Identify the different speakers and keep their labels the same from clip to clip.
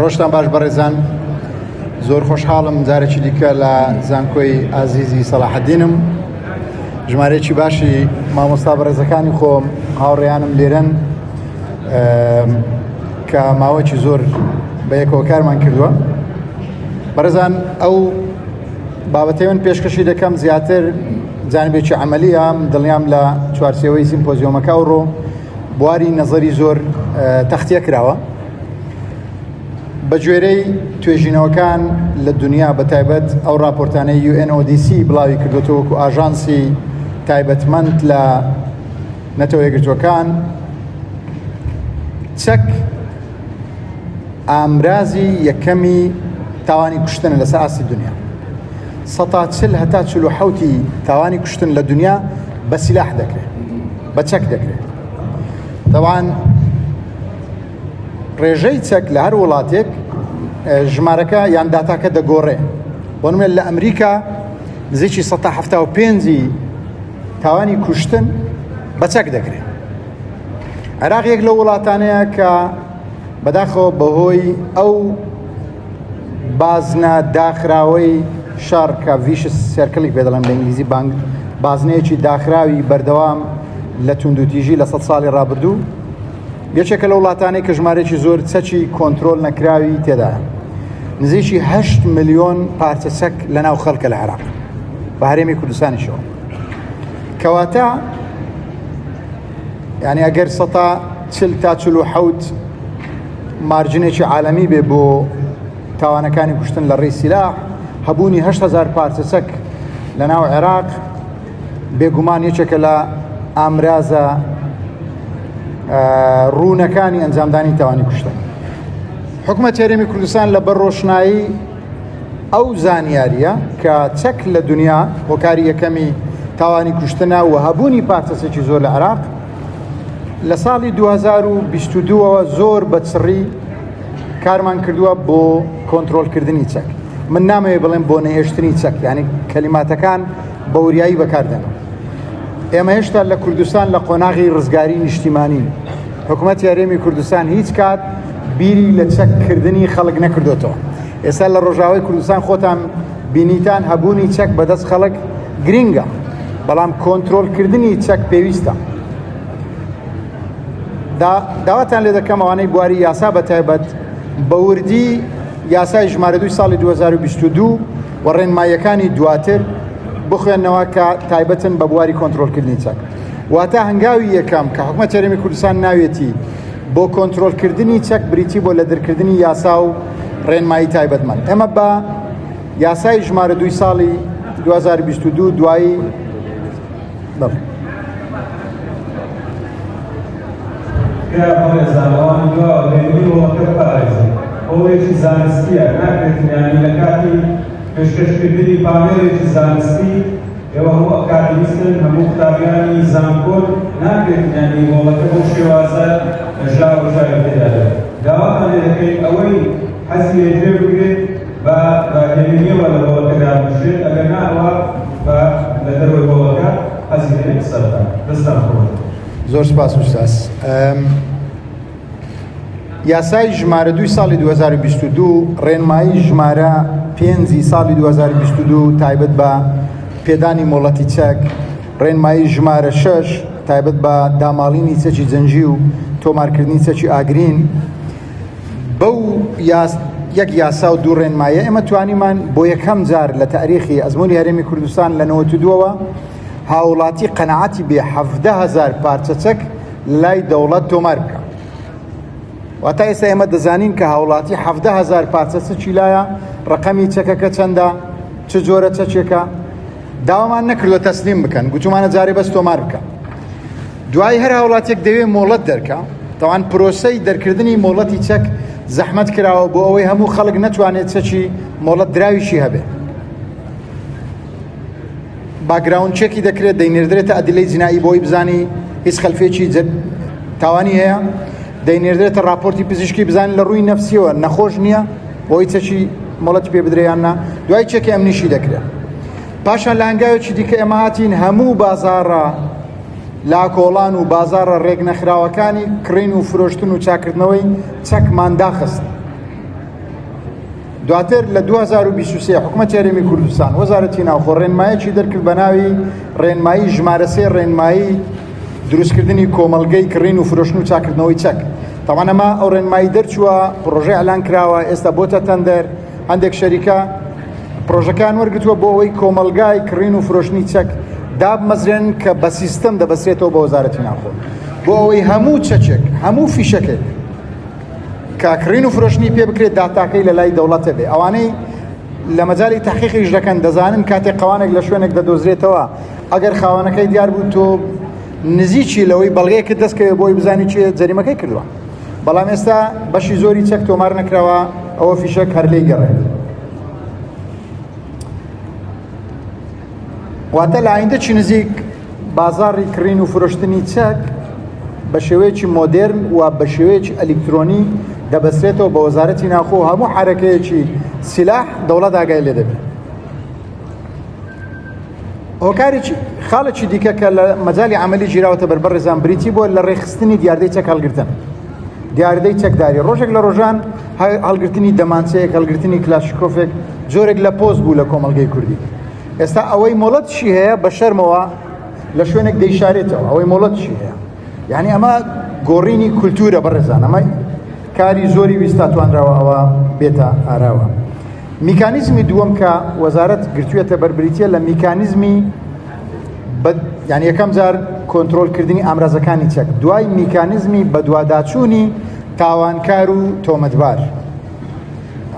Speaker 1: ڕۆژتان باش بەڕێزان، زۆر خۆشحاڵم جارێکی دیکە لە زانکۆی ئازیزی سەلاحەدینم، ژمارەیەکی باشی مامۆستا بەڕێزەکانی خۆم هاوڕێیانم لێرەن کە ماوەیەکی زۆر بە یەکەوە کارمان کردووە. بەڕێزان، ئەو بابەتەی من پێشکەشی دەکەم زیاتر جانبێکی عەمەلیە. دڵنیام لە چوارچێوەی سیمپۆزیۆمەکە ئەوڕۆ بواری نەزەری زۆر تەختیە کراوە بە گوێرەی توێژینەوەکان لە دنیا، بە تایبەت ئەو راپۆرتانەی UNODC بڵاوی کردوتەوە وەکو ئاژانسی تایبەتمەند لە نەتەوە یەکگرتووەکان. چەک ئامرازی یەکەمی تاوانی کوشتنە لەسەر ئاستی دنیا. 140 هەتا 47 تاوانی کوشتن لە دنیا بە سیلاح دەکرێت، بە چەک دەکرێت. طبعاً ڕێژەی چەک لە هەر وڵاتێک ژمارەکە یان داتاکە دەگۆڕێ. بۆ نمونە لە ئەمریکا نزیکی 175 تاوانی کوشتن بە چەک دەکرێت. عێراق یەک لە وڵاتانەیە کە بەداخەوە بەهۆی ئەو بازنە داخراوەی شار کە ڤیشس سێرکڵی پێ دەڵێن بە ئینگلیزی، بازنەیەکی داخراوی بەردەوام لە توندوتیژی لە 100 ساڵی ڕابردوو، یەکێکە لە وڵاتانەی کە ژمارەیەکی زۆر چەکی کۆنترۆل نەکراوی تێدایە. نزیکی 8 ملیۆن پارچە چەک لە ناو خەڵکە لە عێراق بە هەرێمی کوردستانیشەوە. کەواتە یعنی ئەگەر 140 تا 47 مارجنێکی عالەمی بێ بۆ تاوانەکانی کوشتن لە ڕێی سیلاح، هەبوونی 8,000 پارچە چەک لە ناو عێراق بێگومان یەکێکە لە ئامرازە ڕوونەکانی ئەنجامدانی تاوانی کوشتن. حکومەتی هەرێمی کوردستان لە بەر ڕۆشنایی ئەو زانیاریە کە چەک لە دنیا هۆکاری یەکەمی تاوانی کوشتنە و هەبوونی پارچە چەکی زۆر لە عێراق، لە ساڵی 2022ەوە زۆر بەچڕی کارمان کردووە بۆ کۆنترۆلکردنی چەک. من نامەوێت بڵێم بۆ نەهێشتنی چەک، یعنی کەلیماتەکان بە وریایی بەکاردێنەوە. ئێمە هێشتا لە کوردستان لە قۆناغی ڕزگاری نیشتیمانی، حکوومەتی هەرێمی کوردستان هیچ کات بیری لە چەککردنی خەڵک نەکردوێتەوە. ئێستا لە ڕۆژاوای کوردستان خۆتان بینیتان هەبوونی چەک بەدەست خەڵک گرینگە، بەڵام کۆنترۆلکردنی چەک پێویستە. داواتان لێ دەکەم ئەوانەی بواری یاسا بە تایبەت بە وردی یاسای ژمارە 2 ساڵی 2022 و ڕێنماییەکانی دواتر بخوێنەوە کە تایبەتن بە بواری کۆنترۆلکردنی چەک. واتە هەنگاوی یەکەم کە حکوومەتی هەرێمی کوردستان ناوێتی بۆ کۆنترۆلکردنی چەک بریتی بۆ لە دەرکردنی یاسا و ڕێنمایی تایبەتمەند. ئێمە بە یاسای ژمارە 2 ساڵی 2022 دوایی
Speaker 2: ئەوەیەکی زانستیە، ناکرێت یانی لە کاتی پێشکەشکردنی پامێرێکی زانستی ئێوە هەموو ئەکادمیستن، هەموو قوتابیانی زانکۆن، ناکرێت یانی وڵەکە بۆ شێوازە ژاو ژاوی پێدادێت. داوامان لێ دەکەین ئەوەی حەزی لێ بگرێت بە هێمنیەوە لە وڵەکەدا بژێت، ئەگەر ناوە بە لە دەروی وڵەکە حەزی لێ قسەبکە. دەستان خۆش.
Speaker 1: زۆر سپاس ئوستاز. یاسای ژمارە 2 ساڵی 2022 ڕێنمایی ژمارە 5 ساڵی 2022 تایبەت بە پێدانی مۆڵەتی چەک، ڕێنمایی ژمارە 6 تایبەت بە داماڵینی چەکی جەنجی و تۆمارکردنی چەکی ئاگرین. بەو یەک یاسا و 2 ڕێنمایە ئێمە توانیمان بۆ یەکەم جار لە تاریخی ئەزموونی هەرێمی کوردستان لە 92ەوە هاوڵاتی قەنەعەتی بێ 17,000 پارچە چەک لای دەوڵەت تۆمار بکە. واتە ئێستا ئێمە دەزانین کە هاوڵاتی 17,000 پارچە چەکی لایە، ڕقەمی چەکەکە چەندە، چ جۆرە چەکێکە. داوامان نەکردووە تەسلیم بکەن، گوتومانە جارێ بەس تۆمار بکە. دوای هەر هاوڵاتێک دەوێت مۆڵەت دەرکە. تەوان پرۆسەی دەرکردنی مۆڵەتی چەک زەحمەت کراوە بۆ ئەوەی هەموو خەڵک نەتوانێت چەکی مۆڵەت دراویشی هەبێ. باگراوند چێکی دەکرێت، دەینێردرێتە ئەدلەی جنایی بۆی بزانی هیچ خەلفێکی تاوانی هەیە، دەینێردرێتە راپۆرتی پزیشکی بزانین لە ڕووی نەفسیەوە نەخۆش نییە بۆی چەکی مۆڵەتی پێ بدرێیاننا. دوای چێکی ئەمنیشی دەکرێت. پاشان لە هەنگاوێکی دیکە ئێمە هاتین هەموو بازاڕە لاکۆڵان و بازاڕە ڕێک نەخراوەکانی کڕین و فرۆشتن و چاکردنەوەی چەکمان داخست. دواتر لە 2023 حکومەتی هەرێمی کوردستان وەزارەتی ناوخۆ ڕێنماییەکی دەرکرد بە ناوی ڕێنمایی ژمارە 3 ڕێنمایی دروستکردنی کۆمەڵگەی کڕین و فرۆشتن و چاکردنەوەی چەک. تاوان ئەمە ئەو ڕێنمایی دەرچووە، پرۆژە ئەلان کراوە، ئێستا بۆتە تەندەر، هەندێک شەریکە پرۆژەکان وەرگتووە بۆ ئەوەی کۆمەلگای کڕین و فرۆشتنی چەک دابمەزرێن کە بە سیستەم دەبەسرێتەوە بە وەزارەتی ناوخۆ، بۆ ئەوەی هەموو چەچێک هەموو فیشەکێک کاکڕین و فرۆشتنی پێ بکرێت داتاکەی لە لای دەوڵەتە بێ. ئەوانەی لە مەجای تحقیقیش دەکەن دەزانن کاتێک قەوانێک لە شوێنێک دەدۆزرێتەوە ئەگەر خاوەنەکەی دیار بوو تۆ نزیکی لەوەی بەڵگەیەکت دەستکەوێت بۆی بزانی چێ جەریمەکەی کردووە، بەڵام ئێستا بەشی زۆری چەک تۆمار نەکراوە، ئەوە فیشەک هەر لێی گەڕێت. واتە لە ئایندە چی نزیک بازاڕی کڕین و فرۆشتنی چەک بە شێوەیەکی مۆدێرن و بە شێوەیەکی ئەلیکترۆنی دەبەسرێتەوە بە وەزارەتی ناوخۆ، هەموو حرەکەیەکی سیلاح دەوڵەت ئاگای لێ دەبێت. هۆکارێکی خاڵێکی دیکە کە لە مەجالی عملی گیراوەتە بەربەر ڕێزان بریتی بۆ لە ڕێخستنی دیاردەی چەک هەڵگرتن، دیاردەی چەکداری. ڕۆژێک لە ڕۆژان هەڵگرتنی دەمانچەیەک، هەڵگرتنی کلاشکۆفێک جۆرێک لە پۆست بوو لە کۆمەڵگەی کوردی. ئێستا ئەوەی مۆڵەتشی هەیە بە شەرمەوە لە شوێنێک دەیشارێتەوە، ئەوەی مۆڵەتشی هەیە. یعنی ئەمە گۆڕینی کولتورە بەڕێزان، ئەمە کاری زۆری ویستا توانراوە ئەوە بێتە ئاراوە. میکانیزمی دووەم کە وەزارەت گرتوویەتە بەربریتە لە میکانیزمی یعنی یەکەم جار کۆنتڕۆلکردنی ئامرازەکانی چەک، دوای میکانیزمی بەدواداچوونی تاوانکار و تۆمەتبار.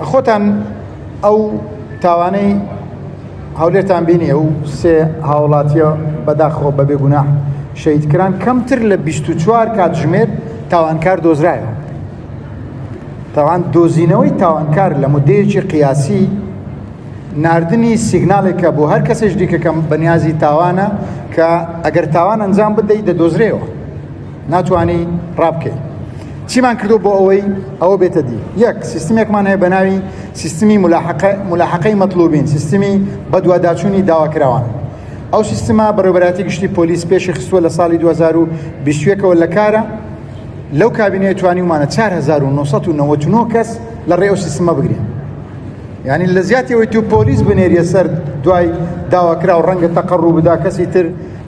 Speaker 1: خۆتان ئەو تاوانەی هەولێرتان بینی ئەو سێ هاوڵاتیە بەداخەوە بەبێ گوناح شەیدکران کەمتر لە 24 کاتژمێر تاوانکار دۆزرایەوە. تاوان دۆزینەوەی تاوانکار لە مودەیەکی قیاسی ناردنی سیگنالێکە بۆ هەر کەسێک دیکە کە بەنیازی تاوانە کە ئەگەر تاوان ئەنجام بدەیت دەدۆزرێەوە، ناتوانانی ڕابکەی. چیمان کردو بۆ ئەوەی ئەوە بێتە دی؟ یەک سیستمێکمان هەیە بە ناوی سیستمی ملاحقەی مەطلوبین، سیستمی بەدواداچوونی داواکراوان. ئەو سیستما بەڕێوەبەرەتی گشتی پۆلیس پێشی خستووە لە ساڵی 2021ەوە لە کارە. لەو کابینەیە توانیمانە 4999 کەس لە ڕێ ئەو سیستمە بگرین. یعنی لە زیاتیەوەی تو پۆلیس بنێریە سەر دوای داواکرا و ڕەنگە تەقەڕوو بدا کەسی تر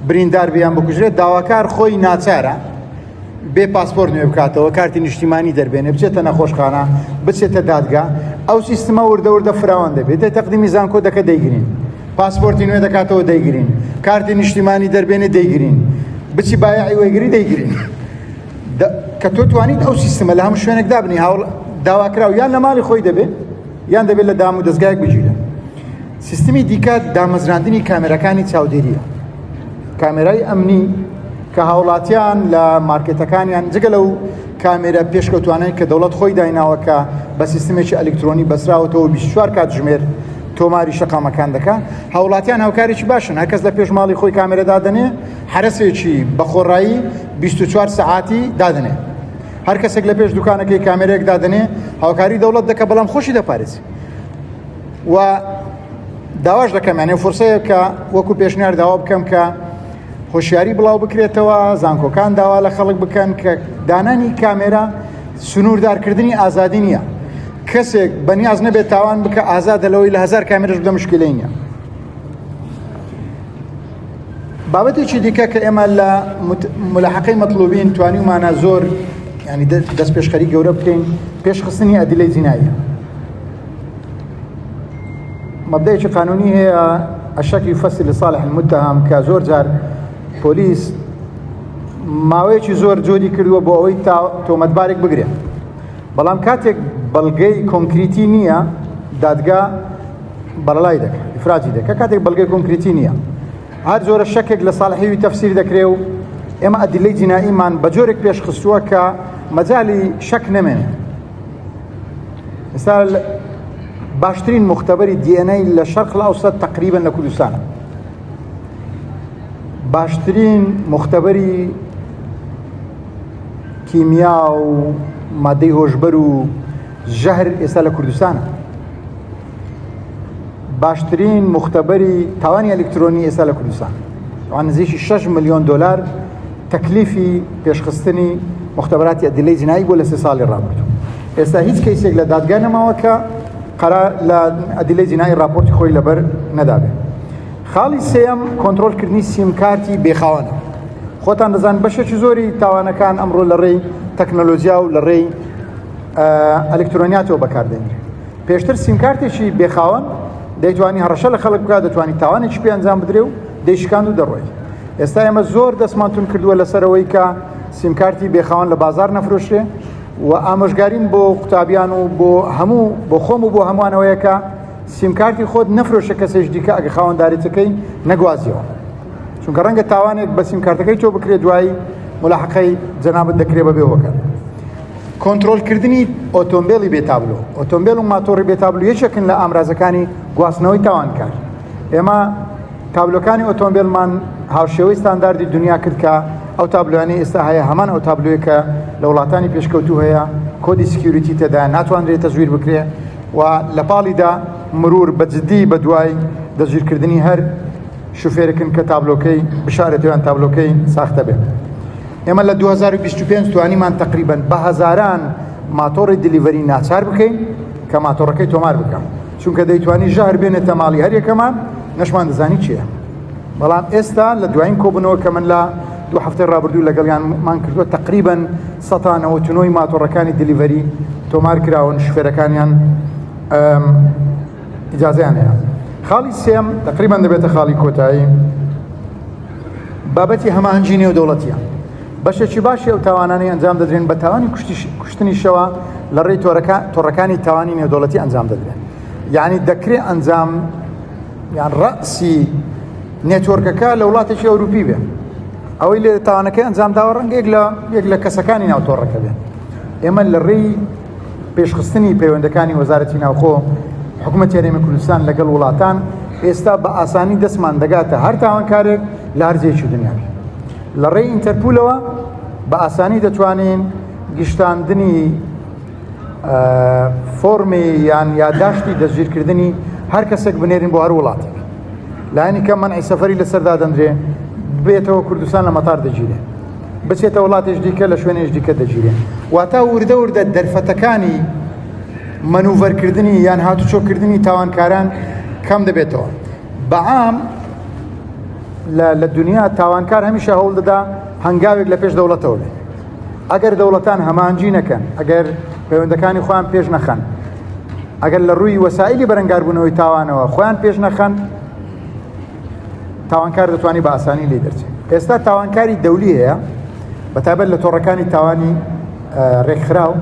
Speaker 1: بریندار بیان بکوژرێت، داواکار خۆی ناچارە بێ پاسپۆرت نوێ بکاتەوە، کارتی نیشتیمانی دەربێنێ، بچێتە نەخۆشخانە، بچێتە دادگا، ئەو سیستمە وردە وردە فراوان دەبێت. تەقدیمی زانکۆ دەکە دەیگرین، پاسپۆرتی نوێ دەکاتەوە دەیگرین، کارتی نیشتیمانی دەربێنێ دەیگرین، بچی بایعی وەیگری دەیگرین. کە تۆ توانیت ئەو سیستمە لە هەموو شوێنێک دابنی، داواکراو یان لە ماڵی خۆی دەبێت یان دەبێت لە دام و دەستگایەک بگیرێت. سیستمی دیکە دامەزراندنی کامێرەکانی چاودێریە، کامێرای ئەمنی کە هاوڵاتیان لە مارکێتەکانیان جگە لەو کامێرە پێشکەوتوانەی کە دەوڵەت خۆی دایناوە کە بە سیستمێکی ئەلکترۆنی بەسراوەتەوە 24 کاتژمێر تۆماری شەقامەکان دەکە، هاوڵاتیان هاوکارێکی باشن، هەر کەس لە پێش ماڵی خۆی کامێرە دادنێ حرەسێکی بەخۆڕایی 24 سەعاتی دادنێ. هەر کەسێک لە پێش دوکانەکەی کامێرەیەک دادنێ هاوکاری دەوڵەت دەکە، بەڵام خۆشی دەپارێزی. و داواش دەکەم یعنی فورسەیە کە وەکو پێشنیار داوا بکەم کە هۆشیاری بڵاو بکرێتەوە، زانکۆکان داوا لە خەڵک بکەن کە دانانی کامێرا سنووردارکردنی ئازادی نییە. کەسێک بەنیاز نەبێت تاوان بکە ئازادە لەوەی لە 1000 کامێرەش بدە مشکلەی نییە. بابەتێکی دیکە کە ئێمە لە ملاحقەی مەطلوبین توانیمانە زۆر ینی دەست پێشخەری گەورە بکەین، پێشخستنی ئەدلەی جیناییە. مەبدەیەکی قانونی هەیە الشك يفسر لصالح المتهم کە زۆر جار پۆلیس ماوەیەکی زۆر جۆری کردووە بۆ ئەوەی تۆمەتبارێک بگرێت، بەڵام کاتێک بەڵگەی کۆنکریتی نییە دادگا بەڵای دەکات، ئیفراجی دەکات. کاتێک بەڵگەی کۆنکریتی نییە هەر جۆرە شەکێک لە ساڵحیوی تەفسیر دەکرێت و ئێمە ئەدلەی جیناییمان بە جۆرێک پێشخستووە کە مەجالی شەک نەمێنێت. ئێستا باشترین مختبەری DNA لە شەرق الأوسط تقریبا لە کوردستانە، باشترین مختبەری کیمیا و مادەی هۆشبەر و ژەهر ئێستا لە کوردستانە، باشترین مختبەری تاوانی ئەلکترۆنی ئێستا لە کوردستان. ئەوان نزیکی 6 ملیۆن دلار تەکلیفی پێشخستنی مختبەراتی ئەدلەی جینایی بۆ لە 3 ساڵی ڕابردوو. ئێستا هیچ کەیسێک لە دادگا نەماوە کە قرار لە ئەدیلەی جینایی راپۆرتی خۆی لەبەر نەدابێت. خاڵی سێەم کۆنتڕۆلکردنی سیمکارتی بێخاوەنە. خۆتان دەزان بەشێکی زۆری تاوانەکان ئەمڕۆ لە ڕێی تەکنۆلۆژیا و لە ڕێی ئەلکترۆنیاتەوە بەکاردێنرێت. پێشتر سیمکارتێکی بێخاوەن دەیتوانی هەڕەشە لە خەڵک بکات، دەتوانی تاوانێکی پێ ئەنجام بدرێ و دەیشکاند و دەڕۆیت. ئێستا ئێمە زۆر دەستمانتون کردووە لەسەرەوەی کە سیمکارتی بێخاوەن لە بازار نەفرۆشرێ و ئامۆژگارین بۆ قوتابیان و بۆ خۆم و بۆ هەمووانەوەیە کە سیمکارتی خۆت نەفرۆشە کەسێک دیکە ئەگە خاوەنداریتەکەی نەگوازیەوە، چونکە ڕەنگە تاوانێک بە سیمکارتەکەی تۆ بکرێت دوایی ملاحقەی جەنابەت دەکرێت بەبێ هۆکار. کۆنتڕۆلکردنی ئۆتۆمبیلی بێتابلۆ. ئۆتۆمبیل و ماتۆڕی بێتابلۆ یەکێکن لە ئامرازەکانی گواستنەوەی تاوانکار. ئێمە تابلۆکانی ئۆتۆمبیلمان هاوشێوەی ستانداردی دنیا کرد کە ئەو تابلوانی ئێستا هەیە هەمان ئەو تابلوێ کە لە وڵاتانی پێشکەوتوو هەیە، کۆدی سکیوریتی تێدا ناتوانرێت تەزویر بکرێ و لە پاڵیدا مرور بەجددی بە دوای دەژیرکردنی هەر شوفێرەکن کە تابلۆکەی بشارەتیان تابلۆکەی ساختە بێت. ئێمە لە 2025 توانیمان تقریباً بە هەزاران ماتۆڕی دلیڤەری ناچار بکەین کە ماتۆڕەکەی تۆمار بکەم، چونکە دەیتوانی ژەهر بێنێتە ماڵی هەر یەکەمان نەشمان دەزانی چییە. بەڵام ئێستا لە دوایین کۆبنەوە کە من لە 2 هەفتەی ڕابردوو لەگەڵیانمان کردووە تقریباً 100 ماتۆڕەکانی دلیڤەری تۆمار کراون، شوفێرەکانیان ئیجازەیان هەیە. خاڵی سێم تقریباً دەبێتە خاڵی کۆتایی، بابەتی هەماهەنگی نێودەوڵەتیە. بەشێکی باشی ئەو تاوانانی ئەنجام دەدرێن بە تاوانی کوشتنی شەوە لە ڕێی تۆڕەکانی تاوانی نێودەوڵەتی ئەنجام دەدرێن. یعنی دەکرێت ئەنجام یان ڕەسی نێتۆرکەکە لە وڵاتێکی ئەوروپی بێ، ئەوەی لێ تاوانەکەی ئەنجام داوە ڕەنگە یەک لە کەسەکانی ناو تۆڕەکە بێن. ئێمە لە ڕێی پێشخستنی پەیوەندەکانی وەزارەتی ناوخۆ حکوومەتی هەرێمی کوردستان لەگەڵ وڵاتان ئێستا بە ئاسانی دەستمان دەگاتە هەر تاوانکارێک لە هەر جێیەکی دنیا. لە ڕێی ئینتەرپۆلەوە بە ئاسانی دەتوانین گشتاندنی فۆرمی یان یادداشتی دەستگیرکردنی هەر کەسێک بنێرین بۆ هەر وڵاتێک. لایەنی کە مەنعی سەفەری لەسەردا دەنرێ، بێتەوە کوردستان لە مەتار دەگیرێ، بچێتە وڵاتێش دیکە لە شوێنێش دیکە دەگیرێ. واتە وردە وردە دەرفەتەکانی منوڤەرکردنی یان هاتوچۆکردنی تاوانکاران کەم دەبێتەوە. بەعام لە دنیا تاوانکار هەمیشە هەوڵ دەدا هەنگاوێک لە پێش دەوڵەتەوە بێت. ئەگەر دەوڵەتان هەمانجی نەکەن، ئەگەر پەیوەندەکانی خۆیان پێش نەخەن، ئەگەر لە ڕووی وەسائلی بەرەنگاربوونەوەی تاوانەوە خۆیان پێش نەخەن، تاوانکار دەتوانێت بە ئاسانی لێ دەرچێت. ئێستا تاوانکاری دەولی هەیە بەتایبەت لە تۆڕەکانی تاوانی ڕێکخراو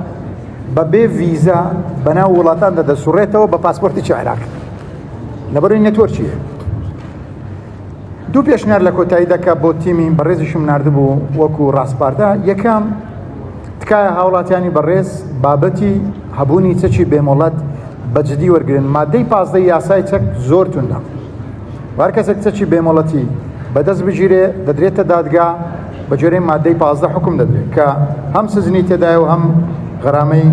Speaker 1: بەبێ ڤیزا بەناو وڵاتان دەسوڕێتەوە بە پاسپۆرتێکی عێراق لەبەرەوەی نێتۆرکیە. دوو پێشنیار لە کۆتایی دەکا بۆ تیمی بەڕێزیشم ناردبوو وەکو ڕاستپاردا. یەکەم تکایە هاوڵاتیانی بەڕێز بابەتی هەبوونی چەکی بێمۆڵەت بەجددی وەرگرن. مادەی 15 یاسای چەک زۆر توندە. هەر کەسێک چەکی بێمۆڵەتی بەدەست بگیرێ دەدرێتە دادگا بە جۆرەی مادەی 15 حکم دەدرێت کە هەم سزنی تێدایە و هەم غەرامەی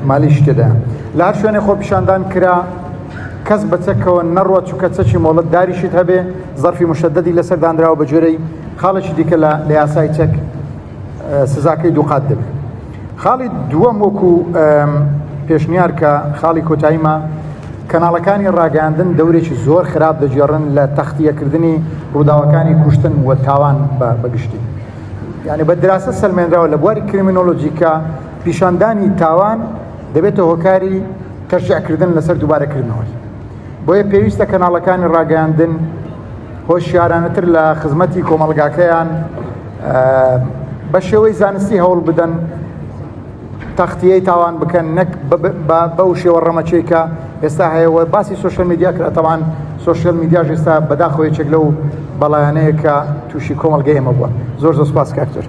Speaker 1: مالیش تێدایە. لە هەر شوێنێ خۆ پیشاندان کرا کەس بە چەکەوە نەڕوە چووکە چەکی مۆڵەت داریشت هەبێ زەرفی مشەدەدی لەسەر دانراوە بە جۆرەی خاڵێکی دیکە لە یاسای چەک سزاکەی دووقات دەبێت. خاڵی دووەم وەکو پێشنیار کە خاڵی کۆتاییمە کەناڵەکانی ڕاگەاندن دەورێکی زۆر خراپ دەجێڕن لە تەختیەکردنی ڕووداوەکانی کوشتن و تاوان بەگشتی. یعنی بە دراسە سەلمێنراوە لە بواری کریمینۆلۆژیکە پیشاندانی تاوان دەبێتە هۆکاری تەشجیعکردن لەسەر دووبارەکردنەوەی. بۆیە پێویستە کەناڵەکانی ڕاگەاندن هۆشیارانەتر لە خزمەتی کۆمەڵگاکەیان بە شێوەی زانستی هەوڵ بدەن تەختیەی تاوان بکەن، نەک بەو شێوە ڕەمەچەیکە ئێستا هەیەوە. باسی سۆشیال میدیا کرا، تەوان سۆشیال میدیاش ئێستا بەداخەوە یەکێک لەو بەڵایانەیە کە تووشی کۆمەڵگەی ئێمە بووە. زۆر زۆر سوپاس کاکتۆر.